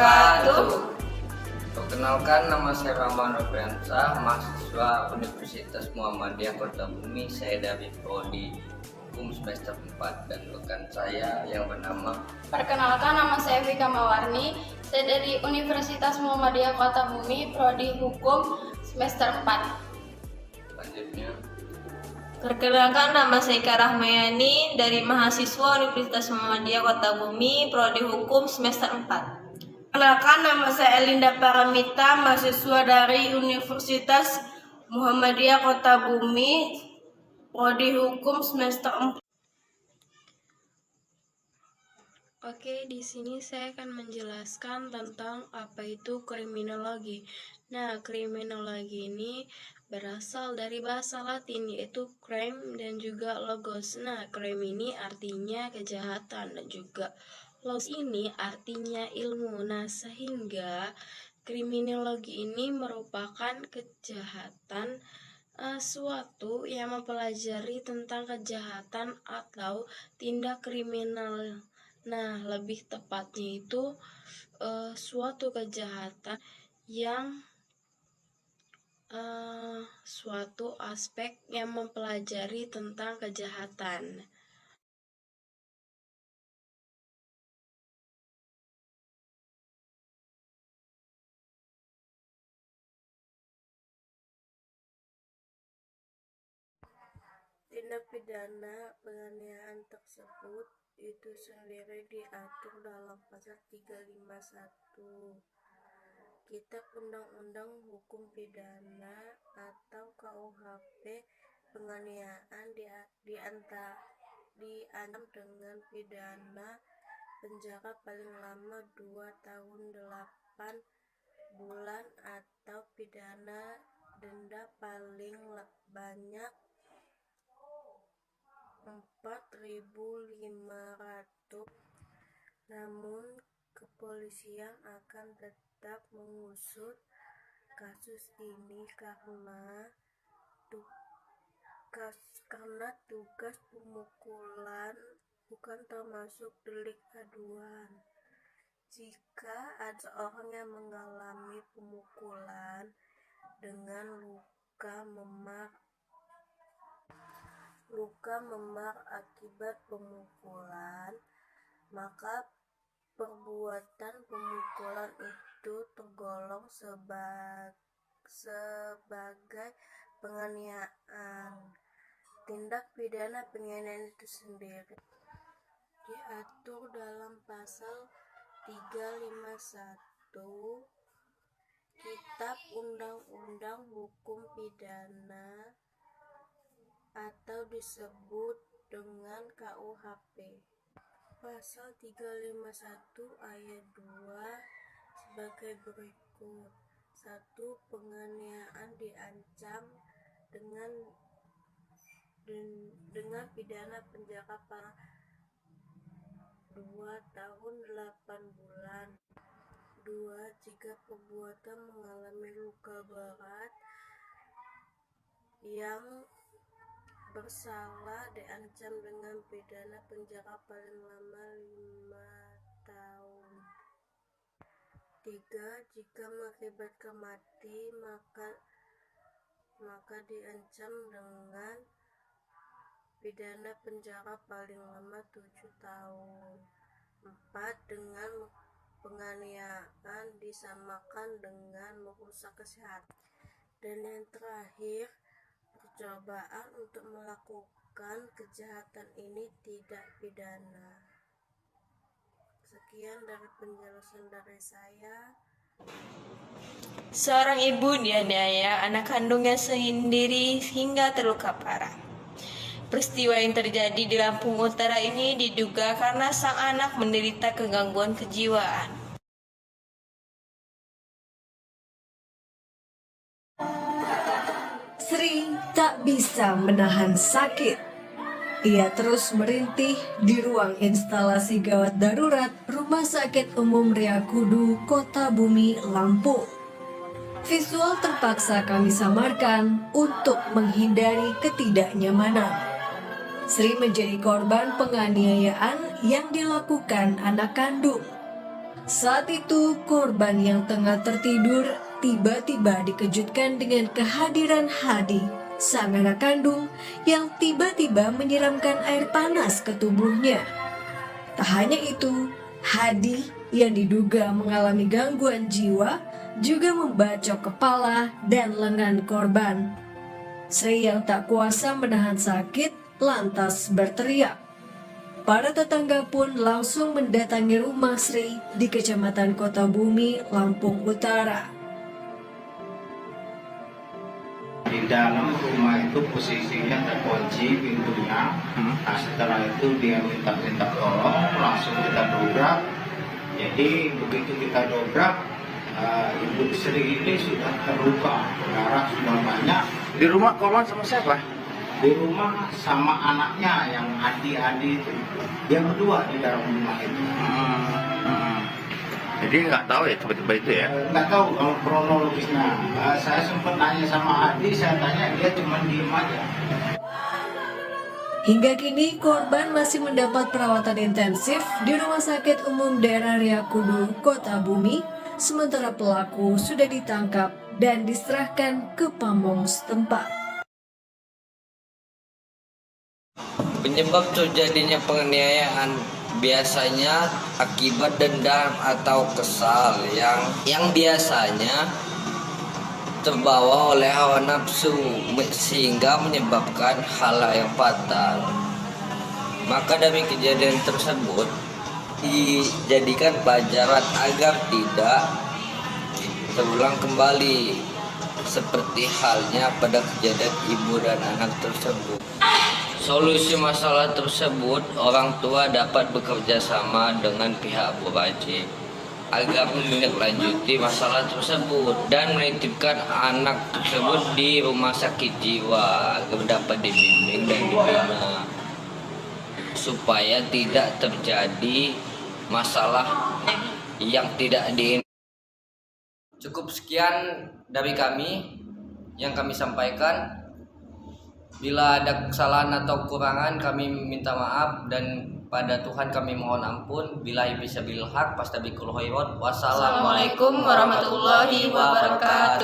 wabarakatuh. Perkenalkan, nama saya Rahman Nofriansah, mahasiswa Universitas Muhammadiyah Kota Bumi. Saya dari Prodi Hukum semester 4 dan rekan saya yang bernama. Perkenalkan, nama saya Vika Mawarni. Saya dari Universitas Muhammadiyah Kota Bumi, Prodi Hukum semester 4. Selanjutnya, Perkenalkan, nama saya Ika Rahmayani dari mahasiswa Universitas Muhammadiyah Kota Bumi, Prodi Hukum semester 4. Perkenalkan, nama saya Elinda Paramita, mahasiswa dari Universitas Muhammadiyah Kota Bumi, Prodi Hukum semester 4. Oke, di sini saya akan menjelaskan tentang apa itu kriminologi. Nah, kriminologi ini berasal dari bahasa Latin yaitu crime dan juga logos. Nah, crime ini artinya kejahatan dan juga logos ini artinya ilmu. Nah, sehingga kriminologi ini merupakan kejahatan suatu yang mempelajari tentang kejahatan atau tindak kriminal. Nah, lebih tepatnya itu suatu kejahatan yang suatu aspek yang mempelajari tentang kejahatan. Tindak pidana penganiayaan tersebut itu sendiri diatur dalam pasal 351 Kitab Undang-Undang Hukum Pidana atau KUHP. Penganiayaan diancam dengan pidana penjara paling lama 2 tahun 8 bulan atau pidana denda paling banyak 4.500. Namun kepolisian akan tetap mengusut kasus ini karena tugas pemukulan bukan termasuk delik aduan. Jika ada seorang yang mengalami pemukulan dengan luka memar akibat pemukulan, maka perbuatan pemukulan itu tergolong sebagai penganiayaan. Tindak pidana penganiayaan itu sendiri diatur dalam pasal 351 Kitab Undang-Undang Hukum Pidana atau disebut dengan KUHP. Pasal 351 ayat 2 sebagai berikut. 1. Penganiayaan diancam dengan pidana penjara paling 2 tahun 8 bulan. 2. Jika perbuatan mengalami luka berat yang bersalah diancam dengan pidana penjara paling lama 5 tahun. 3. Jika mengakibatkan mati maka diancam dengan pidana penjara paling lama 7 tahun. 4. Dengan penganiayaan disamakan dengan merusak kesehatan. Dan yang terakhir, percobaan untuk melakukan kejahatan ini tidak pidana. Sekian dari penjelasan dari saya. Seorang ibu dianiaya anak kandungnya sendiri hingga terluka parah. Peristiwa yang terjadi di Lampung Utara ini diduga karena sang anak menderita kegangguan kejiwaan. Sri tak bisa menahan sakit. Ia terus merintih di ruang instalasi gawat darurat Rumah Sakit Umum Riakudu, Kota Bumi, Lampung. Visual terpaksa kami samarkan untuk menghindari ketidaknyamanan. Sri menjadi korban penganiayaan yang dilakukan anak kandung. Saat itu, korban yang tengah tertidur tiba-tiba dikejutkan dengan kehadiran Hadi, sang anak kandung yang tiba-tiba menyiramkan air panas ke tubuhnya. Tak hanya itu, Hadi yang diduga mengalami gangguan jiwa juga membacok kepala dan lengan korban. Sri yang tak kuasa menahan sakit lantas berteriak. Para tetangga pun langsung mendatangi rumah Sri di Kecamatan Kota Bumi, Lampung Utara. Di dalam rumah itu posisinya terkunci pintunya. Nah, setelah itu dia minta tolong, langsung kita dobrak. Jadi begitu kita dobrak, Ibu Sri ini sudah terluka, darah sudah banyak. Di rumah korban sama siapa? Di rumah sama anaknya yang Adi itu, dia berdua di dalam rumah itu. Jadi nggak tahu ya tiba-tiba itu ya? Nggak tahu kalau kronologisnya. Saya sempat nanya sama Adi, saya tanya dia cuma diem aja. Hingga kini korban masih mendapat perawatan intensif di Rumah Sakit Umum Daerah Riyakudu, Kota Bumi, sementara pelaku sudah ditangkap dan diserahkan ke pamong setempat. Penyebab terjadinya penganiayaan biasanya akibat dendam atau kesal yang biasanya terbawa oleh hawa nafsu sehingga menyebabkan hal yang fatal. Maka dari kejadian tersebut dijadikan pelajaran agar tidak terulang kembali seperti halnya pada kejadian ibu dan anak tersebut. Solusi masalah tersebut, orang tua dapat bekerja sama dengan pihak berwajib agar menindaklanjuti masalah tersebut dan menitipkan anak tersebut di rumah sakit jiwa agar dapat dibimbing dan dibina supaya tidak terjadi masalah yang tidak diinginkan. Cukup sekian dari kami yang kami sampaikan. Bila ada kesalahan atau kekurangan kami minta maaf dan pada Tuhan kami mohon ampun. Billahi bisabil haq, fastabiqul khairat. Wassalamualaikum warahmatullahi wabarakatuh.